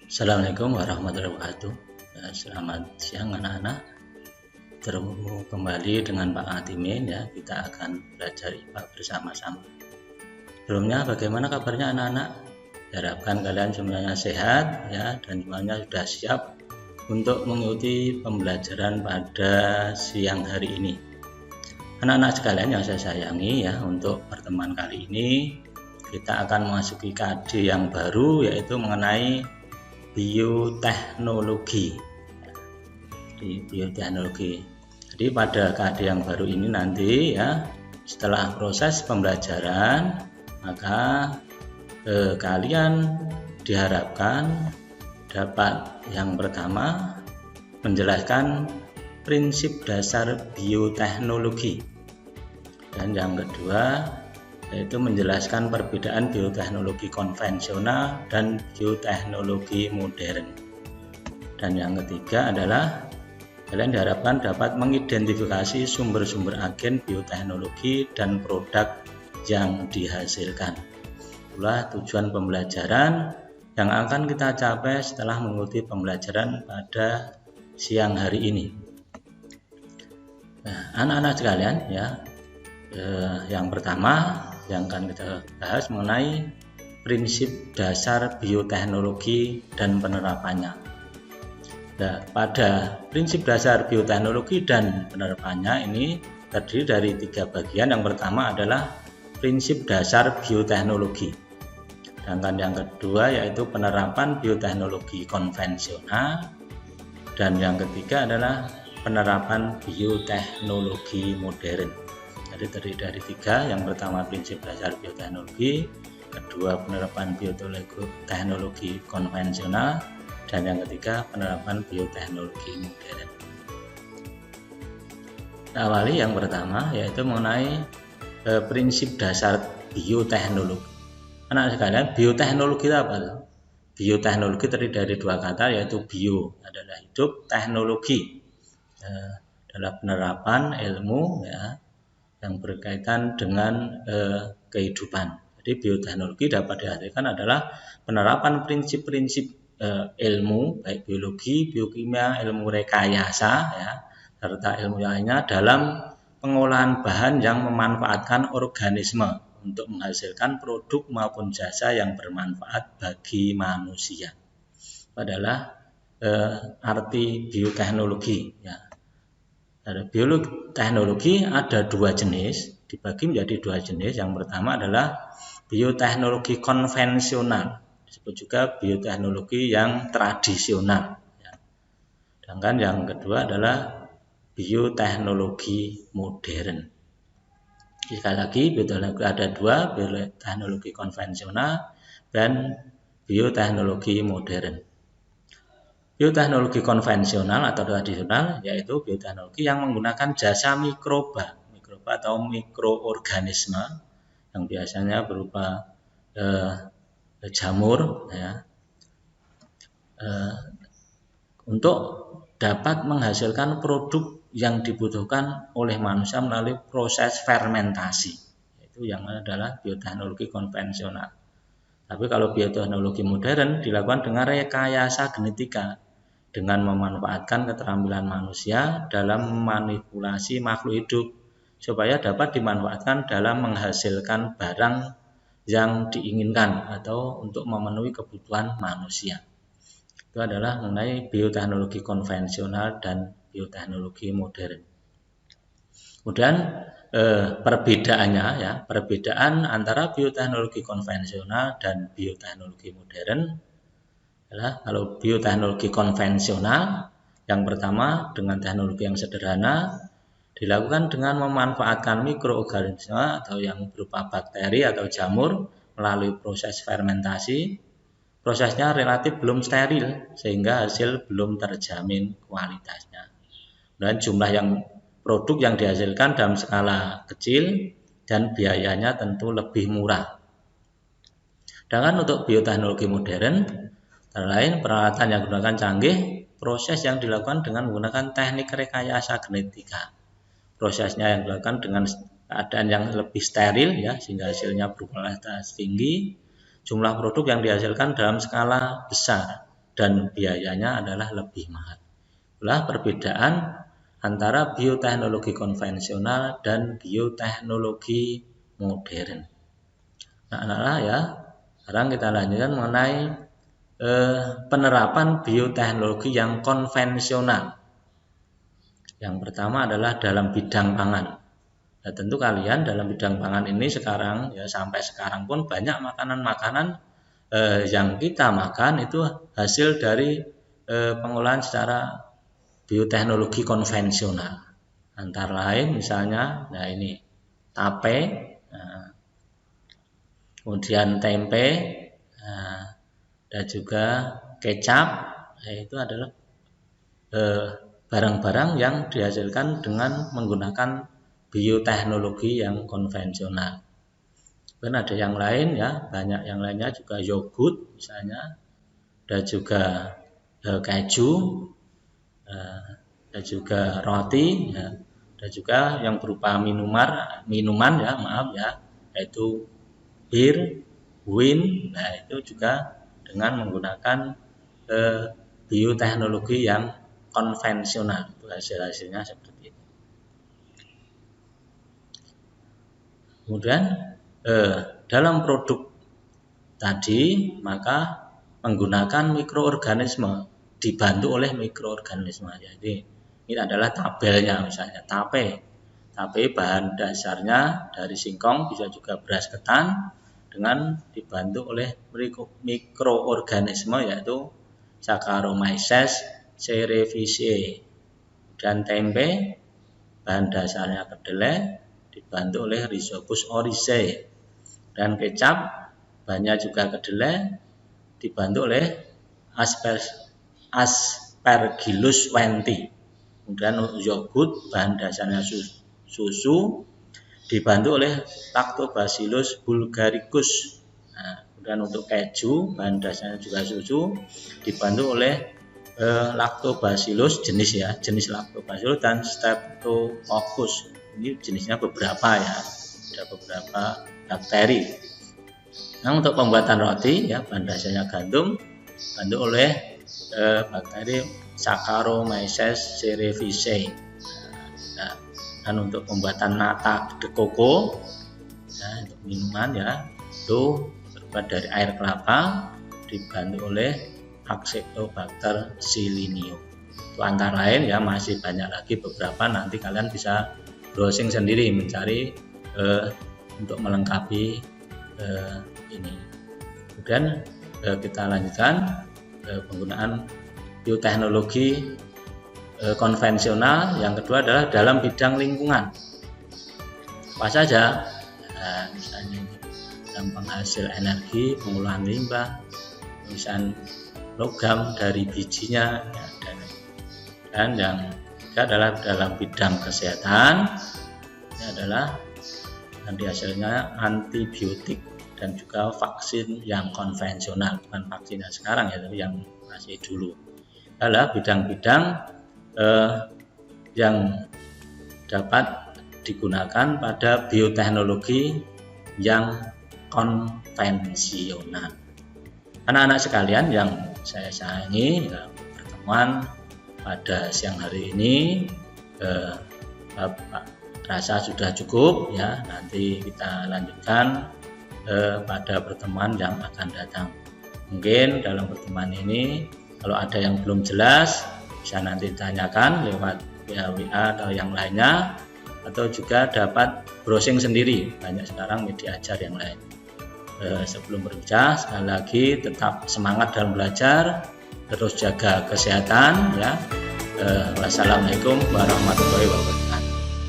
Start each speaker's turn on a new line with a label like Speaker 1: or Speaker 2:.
Speaker 1: Assalamualaikum warahmatullahi wabarakatuh. Selamat siang anak-anak. Bertemu kembali dengan Pak Atimin ya. Kita akan belajar IPA bersama-sama. Sebelumnya bagaimana kabarnya anak-anak? Harapkan kalian semuanya sehat ya dan semuanya sudah siap untuk mengikuti pembelajaran pada siang hari ini. Anak-anak sekalian yang saya sayangi ya, untuk pertemuan kali ini kita akan memasuki KD yang baru, yaitu mengenai bioteknologi. Di bioteknologi. Jadi pada KD yang baru ini nanti ya, setelah proses pembelajaran, maka kalian diharapkan dapat yang pertama menjelaskan prinsip dasar bioteknologi, dan yang kedua yaitu menjelaskan perbedaan bioteknologi konvensional dan bioteknologi modern. Dan yang ketiga adalah kalian diharapkan dapat mengidentifikasi sumber-sumber agen bioteknologi dan produk yang dihasilkan. Itulah tujuan pembelajaran yang akan kita capai setelah mengikuti pembelajaran pada siang hari ini. Nah, anak-anak sekalian ya, yang pertama yang akan kita bahas mengenai prinsip dasar bioteknologi dan penerapannya. Nah, pada prinsip dasar bioteknologi dan penerapannya ini terdiri dari 3 bagian. Yang pertama adalah prinsip dasar bioteknologi. Sedangkan yang kedua yaitu penerapan bioteknologi konvensional. Dan yang ketiga adalah penerapan bioteknologi modern. Jadi terdiri dari 3. Yang pertama prinsip dasar bioteknologi, kedua penerapan bioteknologi konvensional, dan yang ketiga penerapan bioteknologi modern. Kita awali yang pertama yaitu mengenai prinsip dasar bioteknologi. Anak sekalian, bioteknologi itu apa? Bioteknologi terdiri dari 2 kata, yaitu bio adalah hidup, teknologi adalah penerapan ilmu ya, yang berkaitan dengan kehidupan. Jadi bioteknologi dapat diartikan adalah penerapan prinsip-prinsip ilmu baik biologi, biokimia, ilmu rekayasa ya, serta ilmu lainnya dalam pengolahan bahan yang memanfaatkan organisme untuk menghasilkan produk maupun jasa yang bermanfaat bagi manusia. Itu adalah arti bioteknologi ya. Bioteknologi ada 2 jenis, dibagi menjadi 2 jenis. Yang pertama adalah bioteknologi konvensional, disebut juga bioteknologi yang tradisional. Sedangkan yang kedua adalah bioteknologi modern. Sekali lagi, bioteknologi ada 2, bioteknologi konvensional dan bioteknologi modern. Bioteknologi konvensional atau tradisional yaitu bioteknologi yang menggunakan jasa mikroba atau mikroorganisme yang biasanya berupa jamur ya, untuk dapat menghasilkan produk yang dibutuhkan oleh manusia melalui proses fermentasi. Itu yang adalah bioteknologi konvensional. Tapi kalau bioteknologi modern dilakukan dengan rekayasa genetika, dengan memanfaatkan keterampilan manusia dalam memanipulasi makhluk hidup supaya dapat dimanfaatkan dalam menghasilkan barang yang diinginkan atau untuk memenuhi kebutuhan manusia. Itu adalah mengenai bioteknologi konvensional dan bioteknologi modern. Kemudian perbedaannya ya, perbedaan antara bioteknologi konvensional dan bioteknologi modern adalah kalau bioteknologi konvensional yang pertama dengan teknologi yang sederhana dilakukan dengan memanfaatkan mikroorganisme atau yang berupa bakteri atau jamur melalui proses fermentasi. Prosesnya relatif belum steril sehingga hasil belum terjamin kualitasnya. Dan jumlah produk yang dihasilkan dalam skala kecil dan biayanya tentu lebih murah. Sedangkan untuk bioteknologi modern, lain peralatan yang digunakan canggih, proses yang dilakukan dengan menggunakan teknik rekayasa genetika. Prosesnya yang dilakukan dengan keadaan yang lebih steril ya, sehingga hasilnya berkualitas tinggi. Jumlah produk yang dihasilkan dalam skala besar dan biayanya adalah lebih mahal. Itulah perbedaan antara bioteknologi konvensional dan bioteknologi modern. Nah, ya, sekarang kita lanjutkan mengenai penerapan bioteknologi yang konvensional. Yang pertama adalah dalam bidang pangan. Nah, tentu kalian dalam bidang pangan ini sekarang ya sampai sekarang pun banyak makanan-makanan yang kita makan itu hasil dari pengolahan secara bioteknologi konvensional. Antara lain misalnya, nah ini tape, kemudian tempe, dan juga kecap, itu adalah barang-barang yang dihasilkan dengan menggunakan bioteknologi yang konvensional. Dan ada yang lain ya, banyak yang lainnya juga yogurt misalnya, dan juga keju, dan juga roti, ya, dan juga yang berupa minuman ya, yaitu bir, wine, nah itu juga dengan menggunakan bioteknologi yang konvensional, itu hasil-hasilnya seperti itu. Kemudian dalam produk tadi maka menggunakan mikroorganisme, dibantu oleh mikroorganisme. Jadi ini adalah tabelnya, misalnya tape bahan dasarnya dari singkong, bisa juga beras ketan, dengan dibantu oleh mikroorganisme yaitu Saccharomyces cerevisiae. Dan tempe bahan dasarnya kedelai, dibantu oleh Rhizopus oryzae. Dan kecap bahannya juga kedelai, dibantu oleh Aspergillus wenti. Kemudian yogurt bahan dasarnya susu, dibantu oleh Lactobacillus bulgaricus. Nah, kemudian untuk keju bahan dasarnya juga susu, dibantu oleh Lactobacillus jenis Lactobacillus dan Streptococcus. Ini jenisnya beberapa ya, ada beberapa bakteri. Nah, untuk pembuatan roti ya bahan dasarnya gandum, dibantu oleh bakteri Saccharomyces cerevisiae. Nah, dan untuk pembuatan nata de coco, nah, untuk minuman ya itu terbuat dari air kelapa, dibantu oleh Acetobacter silinium. Itu antara lain ya, masih banyak lagi beberapa, nanti kalian bisa browsing sendiri mencari untuk melengkapi ini. Kemudian kita lanjutkan penggunaan bioteknologi konvensional. Yang kedua adalah dalam bidang lingkungan. Apa saja? Nah, misalnya dalam penghasil energi, pengolahan limbah, pemisahan logam dari bijinya, ya, dan yang ketiga adalah dalam bidang kesehatan. Ini adalah nanti hasilnya antibiotik dan juga vaksin yang konvensional, bukan vaksin yang sekarang ya, tapi yang masih dulu. Adalah bidang-bidang yang dapat digunakan pada bioteknologi yang konvensional. Anak-anak sekalian yang saya sayangi, pertemuan pada siang hari ini Bapak rasa sudah cukup ya. Nanti kita lanjutkan pada pertemuan yang akan datang. Mungkin dalam pertemuan ini kalau ada yang belum jelas bisa nanti tanyakan lewat WA atau yang lainnya, atau juga dapat browsing sendiri, banyak sekarang media ajar yang lain. Sebelum berbicara, sekali lagi tetap semangat dalam belajar, terus jaga kesehatan ya. Wassalamualaikum warahmatullahi wabarakatuh.